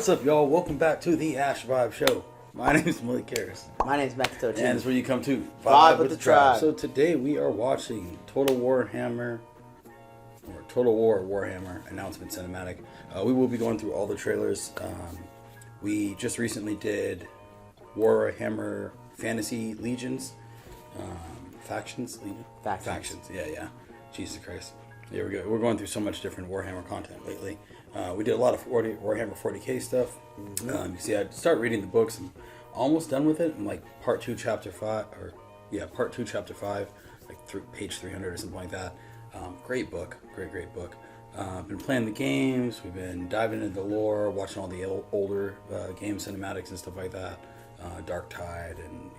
What's up, y'all? Welcome back to the Ash Vibe Show. My name is Malik Harris. My name is Makoto. And it's where you come to Vibe with the Tribe. So today we are watching Total Warhammer announcement cinematic. We will be going through all the trailers. We just recently did Warhammer Fantasy Legions. Factions? Yeah. Jesus Christ. There we go. We're going through so much different Warhammer content lately. We did a lot of Warhammer 40k stuff. You see, I start reading the books. I'm almost done with it. I'm like part 2, chapter 5, like through page 300 or something like that. Great book. Great book. Been playing the games. We've been diving into the lore, watching all the older game cinematics and stuff like that. Dark Tide and,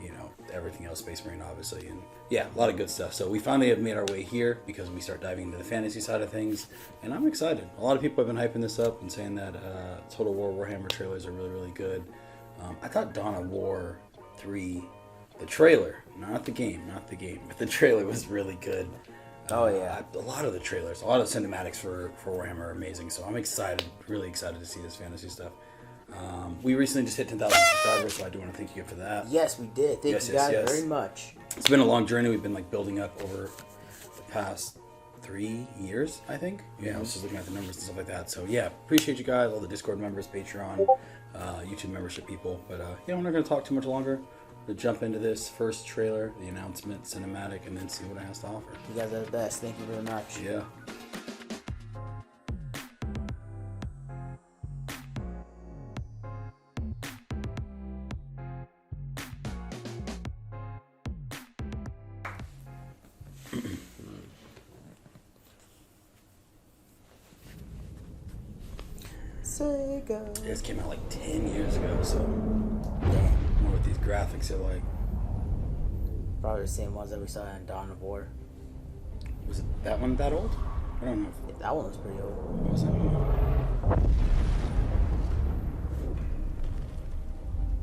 everything else, Space Marine, obviously. And yeah, a lot of good stuff. So we finally have made our way here because we start diving into the fantasy side of things. And I'm excited. A lot of people have been hyping this up and saying that Total War Warhammer trailers are really good. I thought Dawn of War 3, the trailer, not the game, but the trailer was really good. Oh yeah. A lot of the trailers, a lot of cinematics for Warhammer are amazing. So I'm excited, really excited to see this fantasy stuff. We recently just hit 10,000 subscribers, so I do want to thank you for that. Yes, we did. Thank you guys very much. It's been a long journey. We've been building up over the past 3 years, I think. Yeah, I was just looking at the numbers and stuff like that. So yeah, appreciate you guys, all the Discord members, Patreon, YouTube membership people. But yeah, we're not going to talk too much longer. We'll jump into this first trailer, the announcement, cinematic, and then see what it has to offer. You guys are the best. Thank you very much. Yeah. Sega. This came out like 10 years ago, so Damn. I wonder what these graphics are like. Probably the same ones that we saw in Dawn of War. Was it that one that old? I don't know. That one was pretty old. What was that?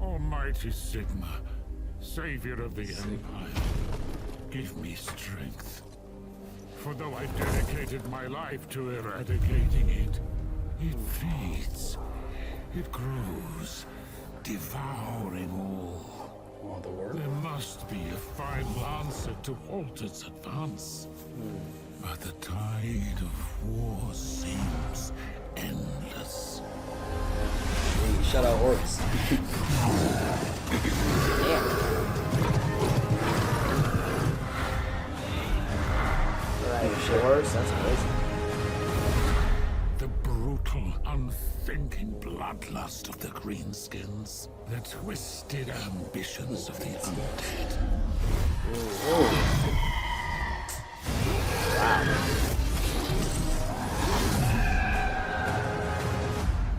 Almighty Sigma, savior of the Empire, give me strength. For though I dedicated my life to eradicating it, it feeds, it grows, devouring all. All the work? There must be a final answer to halt its advance. But the tide of war seems endless. Hey, shout out orcs. Yeah. Right, shores, that's crazy. The brutal, unthinking bloodlust of the greenskins. The twisted ambitions of the undead.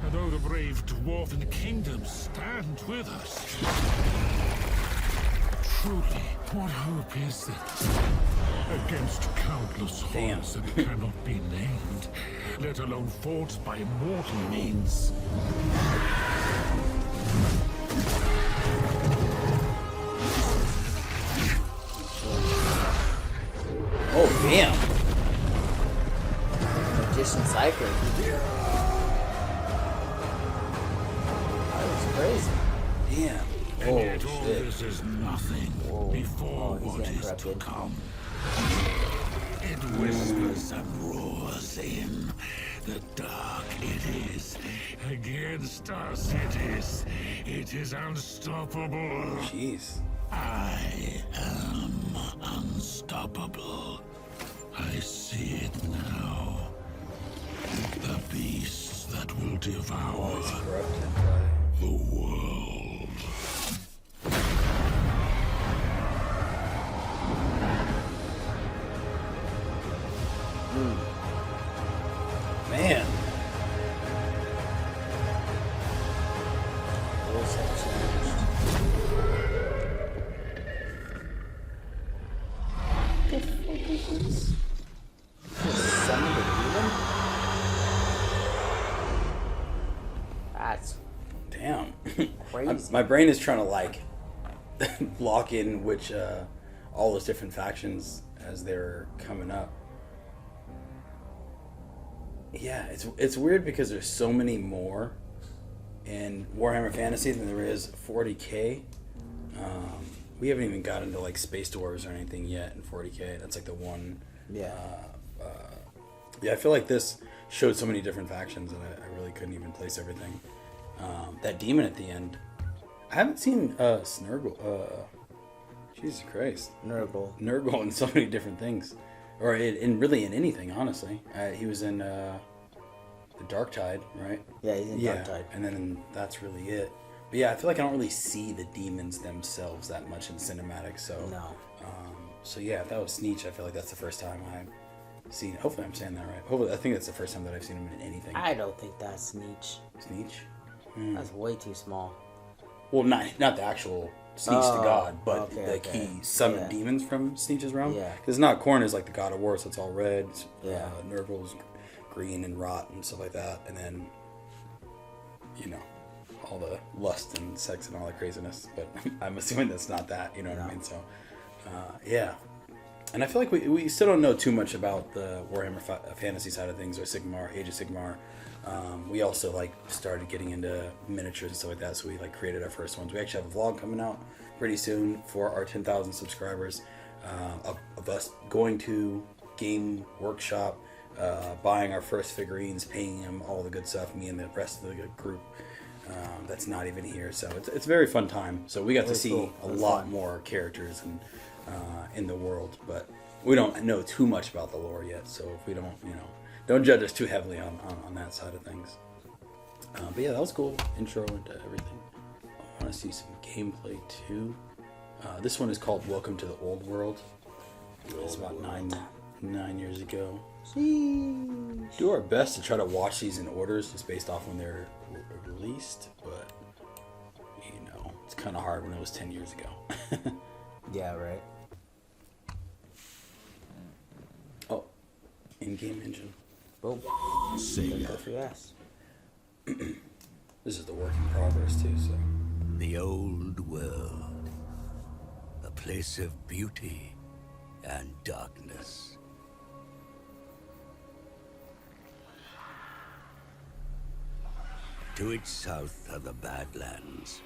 And though the brave dwarven kingdoms stand with us, truly, what hope is there? Against countless horrors that cannot be named, let alone fought by mortal means. Oh, damn. Magician Cypher. That was crazy. Damn. And Oh, yet all shit. this is nothing before he's what getting is to corrupted. come. It whispers and roars in. The dark it is. Against us it is unstoppable. Jeez. I am unstoppable. I see it now. The beasts that will devour It's corrupted by... the world. Man. Rules have changed. Summon the demon? That's Damn. crazy. My brain is trying to lock in which all those different factions as they're coming up. Yeah, it's weird because there's so many more in Warhammer Fantasy than there is 40k. We haven't even gotten to like Space Dwarves or anything yet in 40k. That's like the one. Yeah. Yeah, I feel like this showed so many different factions that I really couldn't even place everything. That demon at the end. I haven't seen Snurgle. Jesus Christ. Nurgle in so many different things. Or really in anything, honestly. He was in the Dark Tide, right? Yeah, he's in Dark Tide. And then that's really it. But yeah, I feel like I don't really see the demons themselves that much in cinematics. So, no. So yeah, if that was Sneech, I feel like that's the first time I've seen. Hopefully, I'm saying that right. Hopefully, I think that's the first time that I've seen him in anything. I don't think that's Sneech. Sneech? That's way too small. Well, not the actual Sneech the god, but he summoned demons from Sneech's realm. Yeah. Because not Khorne is like the god of war, so it's all red. Yeah. Nurgle's green and rot and stuff like that, and then all the lust and sex and all that craziness. But I'm assuming that's not that. You know what I mean? So, yeah. And I feel like we still don't know too much about the Warhammer fantasy side of things, or Sigmar, Age of Sigmar. We also like started getting into miniatures and stuff like that, so we like created our first ones. We actually have a vlog coming out pretty soon for our 10,000 subscribers of us going to Game Workshop, buying our first figurines, painting them, all the good stuff. Me and the rest of the group that's not even here, so it's a very fun time. So we got to see a lot more characters and in the world, but we don't know too much about the lore yet. So if we don't judge us too heavily on that side of things. But yeah, that was cool. Intro into everything. I want to see some gameplay too. This one is called Welcome to the Old World. It's about 9 years ago. Do our best to try to watch these in orders, just based off when they're released, but it's kind of hard when it was 10 years ago. Yeah, right. Oh, in-game engine. Boom. Say Go for your ass. This is the work in progress too, so. The old world, a place of beauty and darkness. To its south are the Badlands,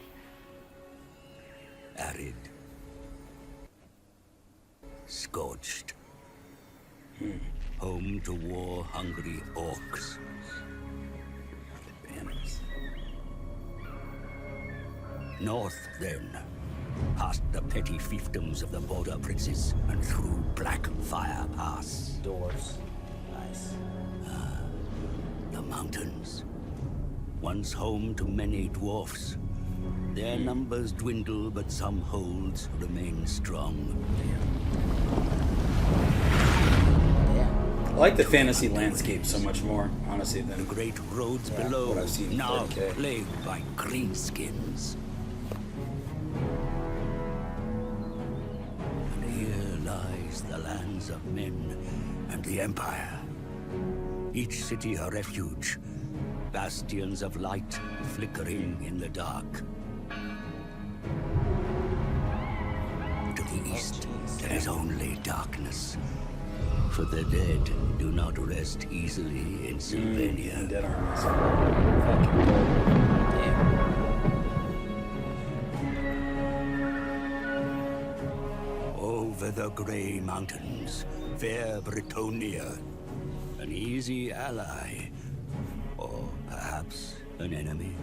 arid, scorched, home to war-hungry orcs. Banners. North, then, past the petty fiefdoms of the border princes and through Black Fire Pass. Doors. Nice. The mountains, once home to many dwarfs. Their numbers dwindle, but some holds remain strong. I like the fantasy landscape so much more, honestly, The than great roads what below, I've seen in now 4K. plagued by greenskins. And here lies the lands of men and the Empire. Each city a refuge, bastions of light flickering in the dark. To the east, there is only darkness. For the dead do not rest easily in Sylvania. Dead Armies. Fucking Over the grey mountains, fair Bretonnia, an easy ally, or perhaps an enemy.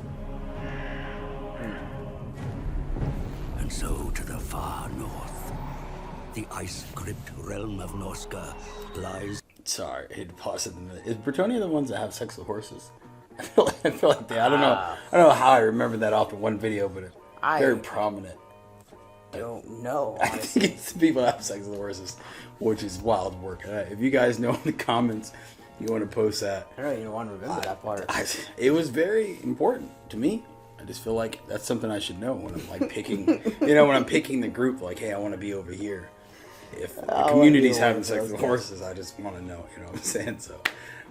And so to the far north, the ice-gripped realm of Norsca lies. Sorry, I hate to pause it a minute. Is Bretonnia the ones that have sex with horses? I feel like they. I don't know how I remember that off of one video, but it's very prominent. I don't know. I think it's the people that have sex with horses, which is wild work. If you guys know in the comments, you want to post that. I don't even want to remember that part. It was very important to me. I just feel like that's something I should know when I'm like picking, when I'm picking the group. Like, hey, I want to be over here. If the community's having sex with horses, I just want to know. You know what I'm saying? So,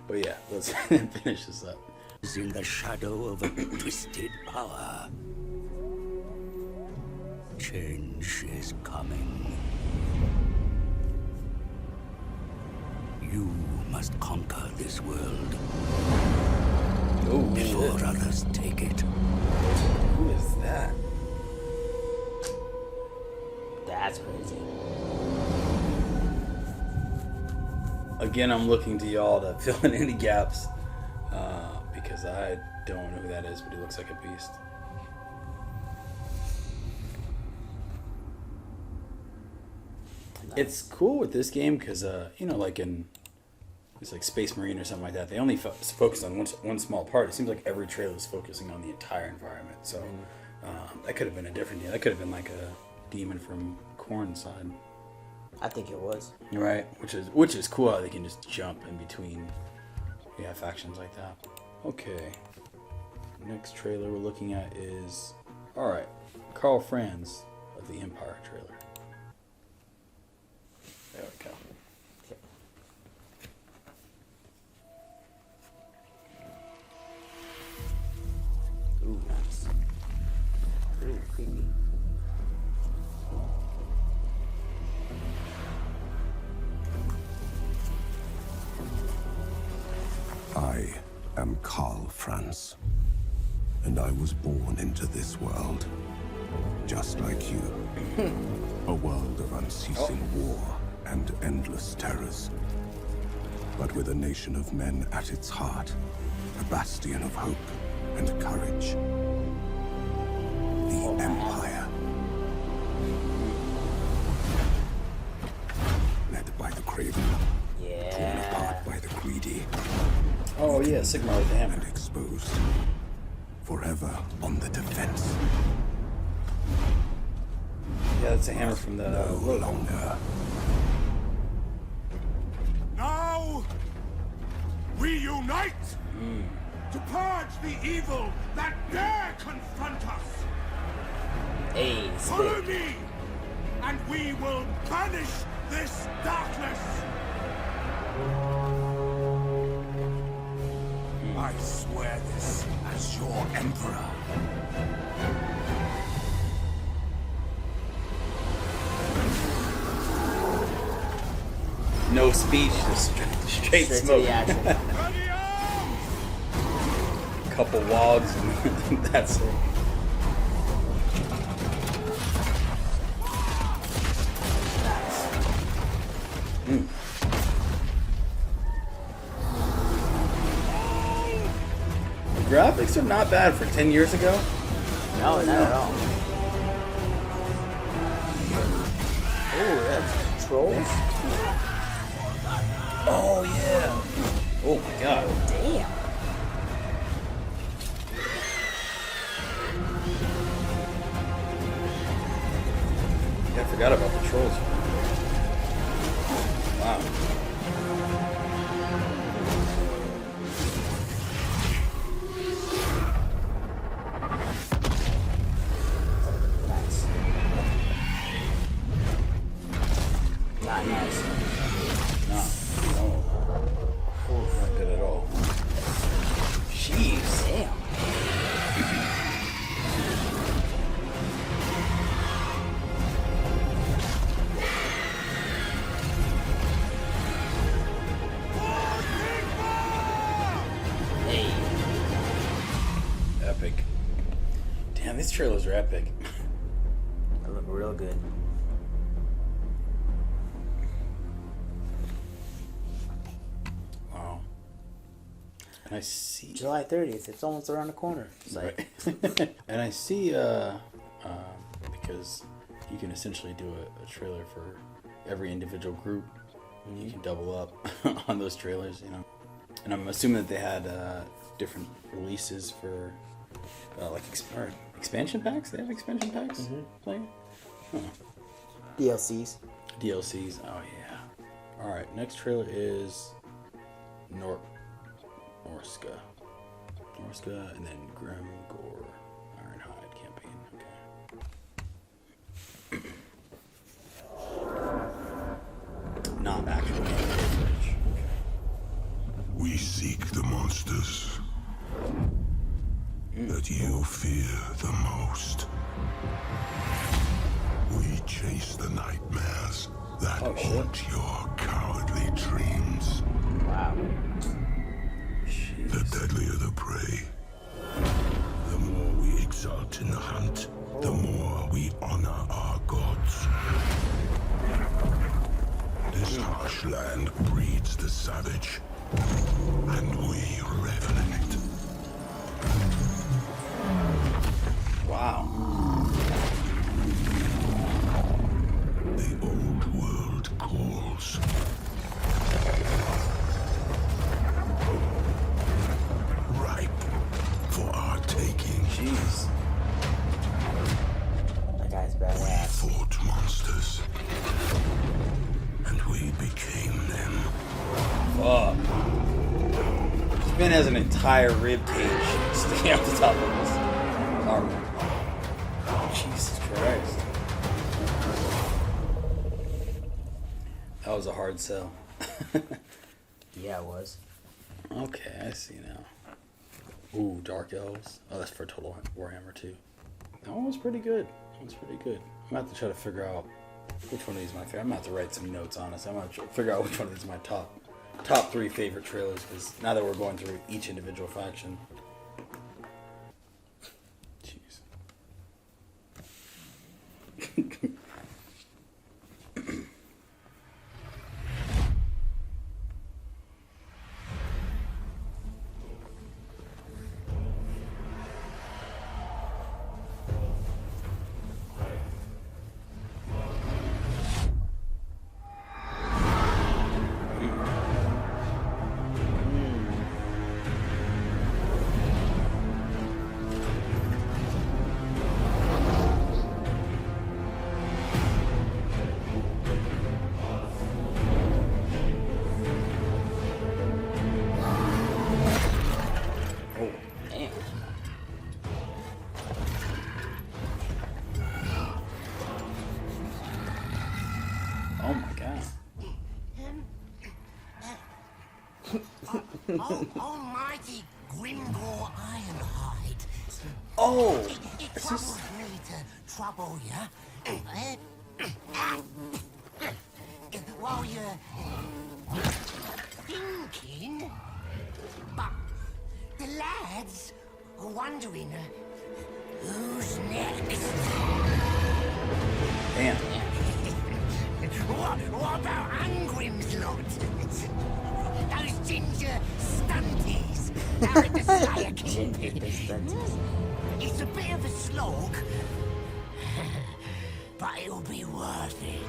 but yeah, let's finish this up. In the shadow of a twisted power. Change is coming. You must conquer this world before others take it. again, I'm looking to y'all to fill in any gaps because I don't know who that is, but he looks like a beast. Nice. It's cool with this game because, you know, like in it's like Space Marine or something like that, they only focus on one small part. It seems like every trailer is focusing on the entire environment. So that could have been a different deal. That could have been like a demon from Korn's side. I think it was. Right, which is cool how they can just jump in between factions like that. Okay, next trailer we're looking at is Karl Franz of the Empire trailer. There we go. Ooh, nice. Ooh, creepy. I am Karl Franz, and I was born into this world, just like you. A world of unceasing war and endless terrors. But with a nation of men at its heart, a bastion of hope and courage. The Empire. Led by the craven, torn apart by the greedy. Oh yeah, Sigmar with the hammer. And exposed. Forever on the defense. Yeah, that's a hammer from the No longer. Now, we unite to purge the evil that dare confront us. Hey, Follow spit. me, and we will banish this darkness. I swear this as your emperor. no speech, just straight Straight to smoke. the action. Ready arms! Couple wogs and that's it. The graphics are not bad for 10 years ago. No, not at all. Ooh, that's trolls? Oh yeah. Oh my god. Damn. Yeah, I forgot about the trolls. Wow. Nice. Not nice. Not good at all. Jeez. Damn. Hey. Epic. Damn, these trailers are epic. That look real good. Wow. And I see. July 30th. It's almost around the corner. It's like, Right. And I see, because you can essentially do a trailer for every individual group. You can double up on those trailers, you know. And I'm assuming that they had different releases for like expansion packs. They have expansion packs. Playing. DLCs. DLCs. Oh yeah. All right. Next trailer is Norsca, and then Grimgor Ironhide campaign. Okay. Not actual footage. We seek the monsters that you fear the most. We chase the nightmares that Oh, shit. haunt your cowardly dreams. Wow. The deadlier the prey, the more we exalt in the hunt, the more we honor our gods. This harsh land breeds the savage, and we revel in it. Wow. The old world calls. Ripe for our taking. Jeez. That guy's badass. Fought monsters, and we became them. Fuck. This man has an entire rib cage sticking out the top of his armor. Jesus Christ. That was a hard sell. Yeah, it was. Okay, I see now. Ooh, Dark Elves. Oh, that's for Total Warhammer 2. That one was pretty good. That one's pretty good. I'm going to have to try to figure out which one of these is my favorite. I'm going to have to write some notes on this. I'm going to figure out which one of these is my top 3 favorite trailers, because now that we're going through each individual faction. Jeez. Oh my god. Almighty Grimgor Ironhide. Oh! It troubles me to trouble you. While you're thinking. But the lads are wondering who's next. Damn. What about Angrim's lot? Those ginger stunties down at the Slayer King. It's a bit of a slog, but it'll be worth it.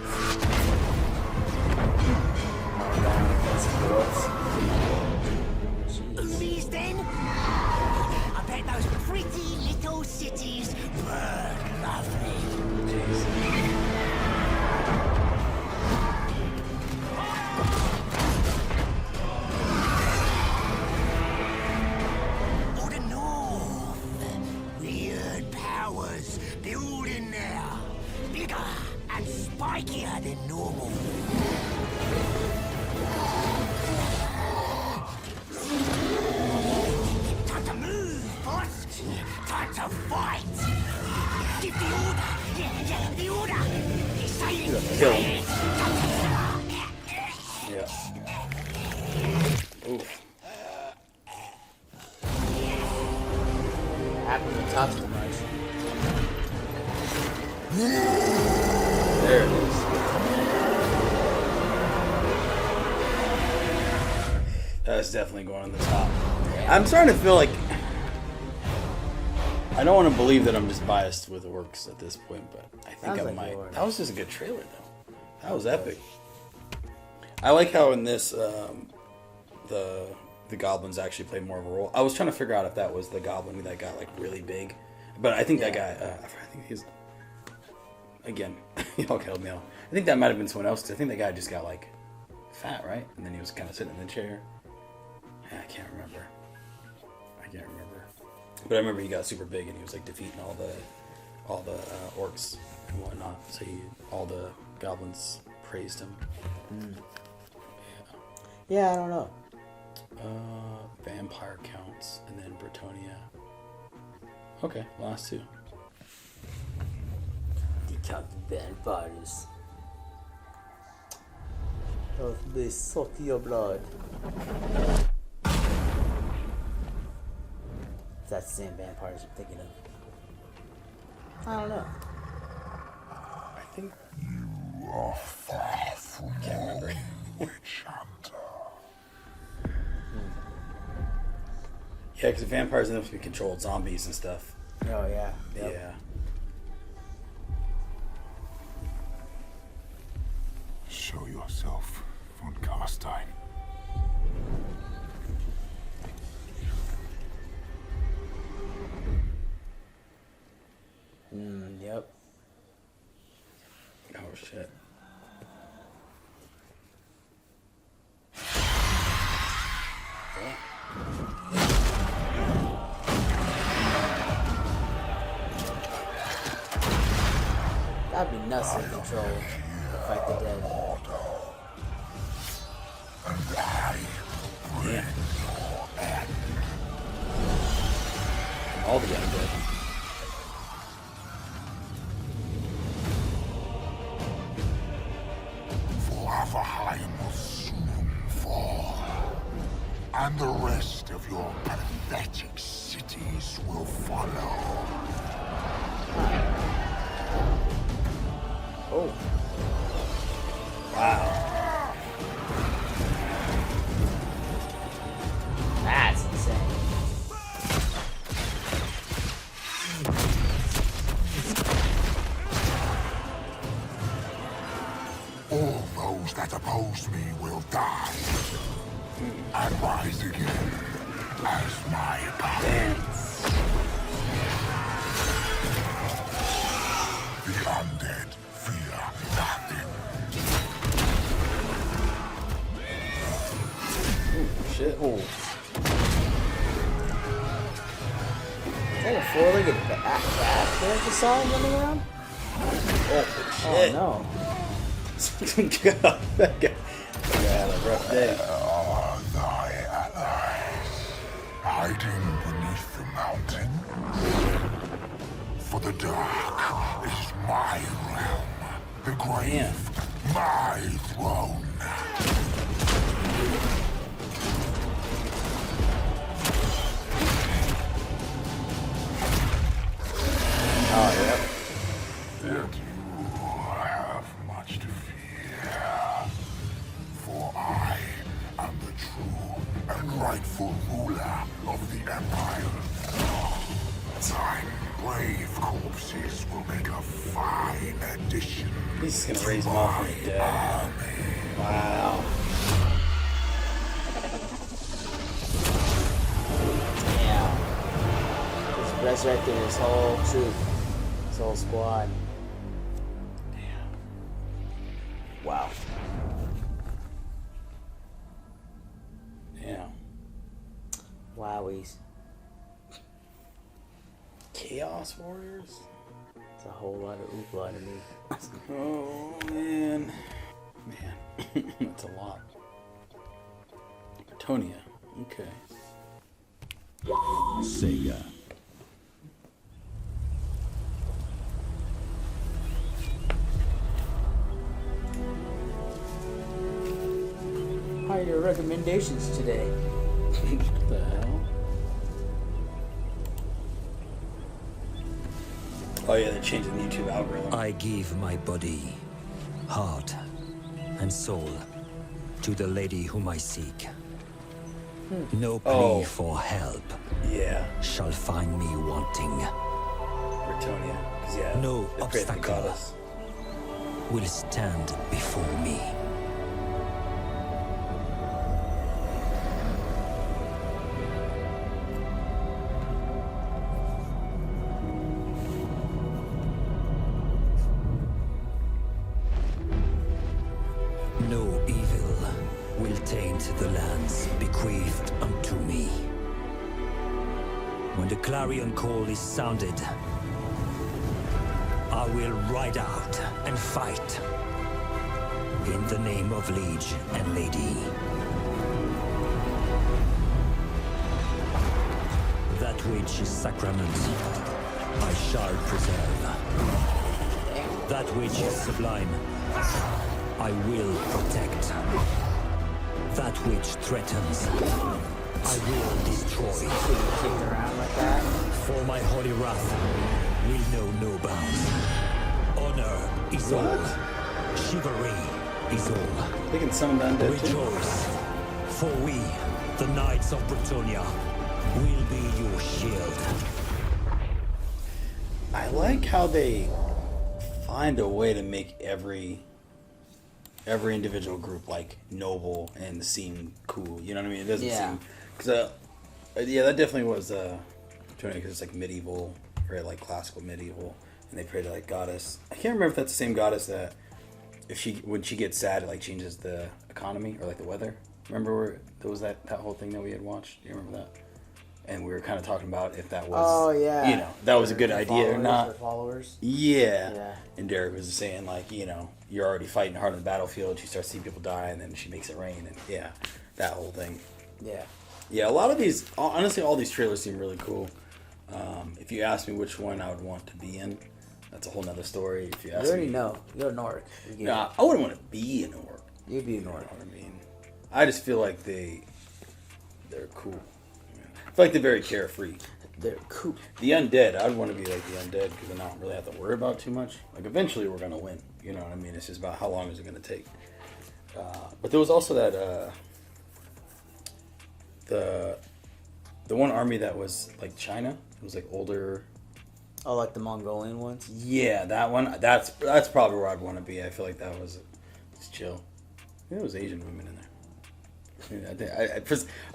Oomies then? I bet those pretty little cities burn lovely. Or the north. Weird powers building there. Bigger and spikier than normal. Time to move, boss. Time to fight. Give the order. Yeah, the order. Say it. Kill him. Yeah. Oof. Happened to touch too much. There it is. That's definitely going on the top. I'm starting to feel like I don't want to believe that I'm just biased with orcs at this point, but I think I might. That was just a good trailer, though. That was epic. I like how in this the goblins actually play more of a role. I was trying to figure out if that was the goblin that got like really big, but I think that guy. I think he's again. Y'all killed me. I think that might have been someone else. 'Cause I think that guy just got like fat, right? And then he was kind of sitting in the chair. I can't remember. But I remember he got super big and he was like defeating all the orcs and whatnot. So all the goblins praised him. Yeah, I don't know. Vampire counts and then Bretonnia. Okay, last two. You count the vampires. Oh, they suck your blood. That's the same vampires I'm thinking of. I don't know. I think You are far Can't remember. Witch hunter. Yeah, because vampires are supposed to control zombies and stuff. Oh yeah. Yep. Yeah. Show yourself, von Karstein. Yep. Oh shit. That'd be nuts to control. To fight the dead. And I bring your end. All the undead. Warhammer will soon fall. And the rest of your pathetic cities will follow. Oh. Wow. That's insane. All those that oppose me will die. And rise again as my power. The undead fear nothing. Shit. Oh. Is that a four-legged bat there you saw running around? Oh Oh shit. no. God, that guy had a rough day. Are thy allies hiding beneath the mountain? For the dark is my realm, the grave, my throne. Oh, yep. Yet you have much to fear, for I am the true and rightful ruler of the Empire. Time brave corpses will make a fine addition. He's just gonna raise him off from the dead. Wow. Damn. Just resurrecting his whole troop. His whole squad. Wow. Yeah. Wowies. Chaos Warriors? It's a whole lot of oopla to me. Oh, man. Man. That's a lot. Bretonnia. Okay. Sega. How are your recommendations today? What the hell? Oh yeah, they're changing the YouTube algorithm. I give my body, heart, and soul to the lady whom I seek. No plea Oh. for help Yeah. shall find me wanting. Bretonnia. 'Cause, yeah, No the Great obstacle. Goddess. Will stand before me. No evil will taint the lands bequeathed unto me. When the clarion call is sounded, I will ride out and fight. In the name of liege and lady. That which is sacrament, I shall preserve. That which is sublime, I will protect. That which threatens, I will destroy. Getting kicked around like that. For my holy wrath will know no bounds. Honor is all. Chivalry is all. They can summon the undead too. Rejoice, for we, the Knights of Bretonnia, will be your shield. I like how they find a way to make every individual group like noble and seem cool. You know what I mean? It doesn't seem because that definitely was because it's like medieval, very like classical medieval, and they pray to like goddess. I can't remember if that's the same goddess that when she gets sad, it like changes the economy or like the weather. Remember where there was that whole thing that we had watched? Do you remember that? And we were kind of talking about if that was, that was a good idea or not. Followers. Yeah. And Derek was saying like, you're already fighting hard on the battlefield. She starts seeing people die, and then she makes it rain, and that whole thing. Yeah. A lot of these, honestly, all these trailers seem really cool. If you ask me which one I would want to be in, that's a whole nother story. If you ask me, already know. You're Nork. Nah, I wouldn't want to be in Orc. You'd be a Nork. You know what I mean? I just feel like they're cool. I feel like they're very carefree. They're cool. The undead, I'd want to be like the undead because then I don't really have to worry about too much. Like eventually we're gonna win. You know what I mean? It's just about how long is it gonna take. But there was also that the one army that was like China. It was like older. Oh, like the Mongolian ones? Yeah, that one. That's probably where I'd want to be. I feel like that was just chill. I think there was Asian women in there.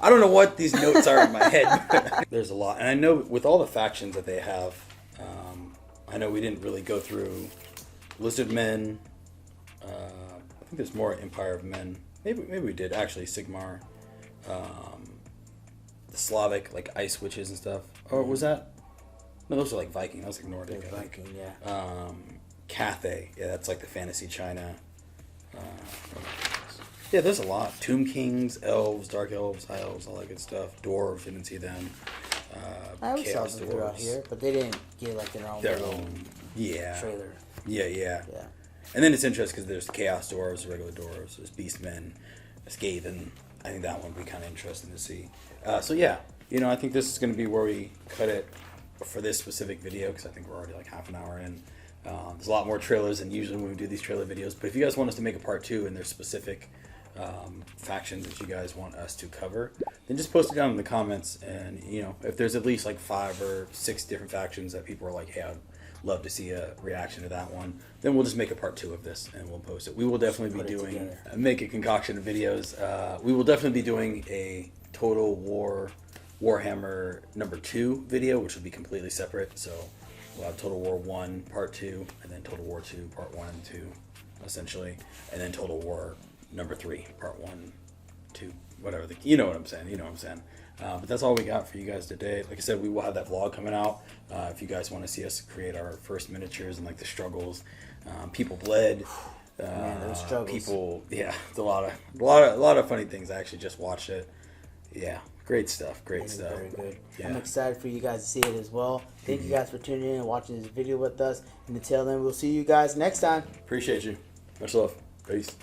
I don't know what these notes are in my head. But there's a lot, and I know with all the factions that they have, I know we didn't really go through Lizard Men. I think there's more Empire of Men. Maybe we did actually. Sigmar, the Slavic like ice witches and stuff. Or was that? No, those are like Viking. That was like Nordic. Viking, yeah. Cathay, yeah, that's like the fantasy China. Yeah, there's a lot. Tomb Kings, Elves, Dark Elves, High Elves, all that good stuff. Dwarves, didn't see them. I always saw Chaos them throughout Dwarves. here, but they didn't get like their own trailer. Yeah. And then it's interesting because there's Chaos Dwarves, regular Dwarves, there's Beastmen, there's Skaven. I think that one would be kind of interesting to see. So yeah, I think this is going to be where we cut it for this specific video because I think we're already like half an hour in. There's a lot more trailers than usually when we do these trailer videos. But if you guys want us to make a part 2 and there's specific factions that you guys want us to cover, then just post it down in the comments. And if there's at least like 5 or 6 different factions that people are like, hey, I'd love to see a reaction to that one, then we'll just make a part 2 of this and we'll post it. We will definitely be doing make a concoction of videos. We will definitely be doing a Total War Warhammer number 2 video, which will be completely separate. So we'll have Total War 1 Part 2, and then Total War 2 Part 1 and 2, essentially, and then Total War number 3 Part 1, 2, whatever. You know what I'm saying. But that's all we got for you guys today. Like I said, we will have that vlog coming out. If you guys want to see us create our first miniatures and like the struggles, people bled. Man, those struggles. People, it's a lot of funny things. I actually just watched it. Yeah. Great stuff. Great stuff. Very good. Yeah. I'm excited for you guys to see it as well. Thank you guys for tuning in and watching this video with us. And until then, we'll see you guys next time. Appreciate you. Much love. Peace.